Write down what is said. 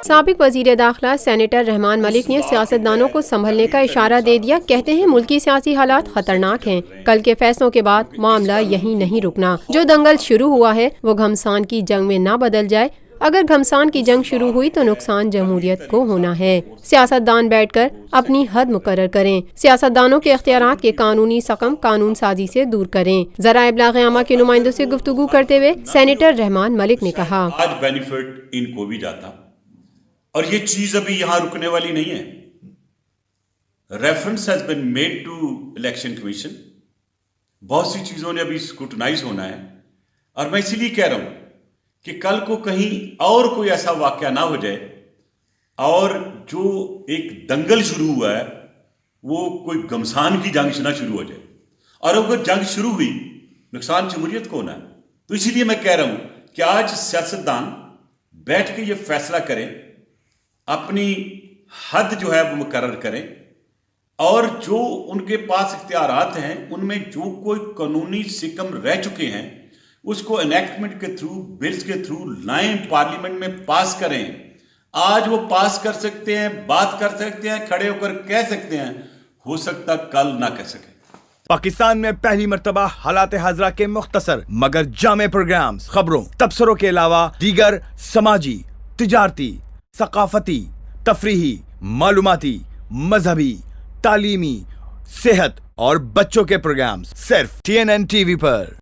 سابق وزیر داخلہ سینیٹر رحمان ملک نے سیاستدانوں کو سنبھلنے کا اشارہ دے دیا. کہتے ہیں ملکی سیاسی حالات خطرناک ہیں. کل کے فیصلوں کے بعد معاملہ یہیں نہیں رکنا. جو دنگل شروع ہوا ہے وہ گھمسان کی جنگ میں نہ بدل جائے. اگر گھمسان کی جنگ شروع ہوئی تو نقصان جمہوریت کو ہونا ہے. سیاستدان بیٹھ کر اپنی حد مقرر کریں. سیاستدانوں کے اختیارات کے قانونی سقم قانون سازی سے دور کریں. ذرائع ابلاغ عامہ کے نمائندوں سے گفتگو کرتے ہوئے سینیٹر رحمان ملک نے کہا، آج بینیفٹ ان کو بھی جاتا اور یہ چیز ابھی یہاں رکنے والی نہیں ہے. Reference has been made to election commission. بہت سی چیزوں نے ابھی اسکروٹنائز ہونا ہے اور میں اسی لیے کہہ رہا ہوں کہ کل کو کہیں اور کوئی ایسا واقعہ نہ ہو جائے اور جو ایک دنگل شروع ہوا ہے وہ کوئی گھمسان کی جنگ نہ شروع ہو جائے. اور اگر جنگ شروع ہوئی نقصان جمہوریت کو ہونا ہے. تو اسی لیے میں کہہ رہا ہوں کہ آج سیاستدان بیٹھ کے یہ فیصلہ کریں، اپنی حد جو ہے وہ مقرر کریں اور جو ان کے پاس اختیارات ہیں ان میں جو کوئی قانونی سکم رہ چکے ہیں اس کو انیکٹمنٹ کے تھرو، بلز کے تھرو لائیں، پارلیمنٹ میں پاس کریں. آج وہ پاس کر سکتے ہیں، بات کر سکتے ہیں، کھڑے ہو کر کہہ سکتے ہیں، ہو سکتا کل نہ کہہ سکیں. پاکستان میں پہلی مرتبہ حالات حاضرہ کے مختصر مگر جامع پروگرامز، خبروں، تبصروں کے علاوہ دیگر سماجی، تجارتی، ثقافتی، تفریحی، معلوماتی، مذہبی، تعلیمی، صحت اور بچوں کے پروگرامز صرف TNN TV پر.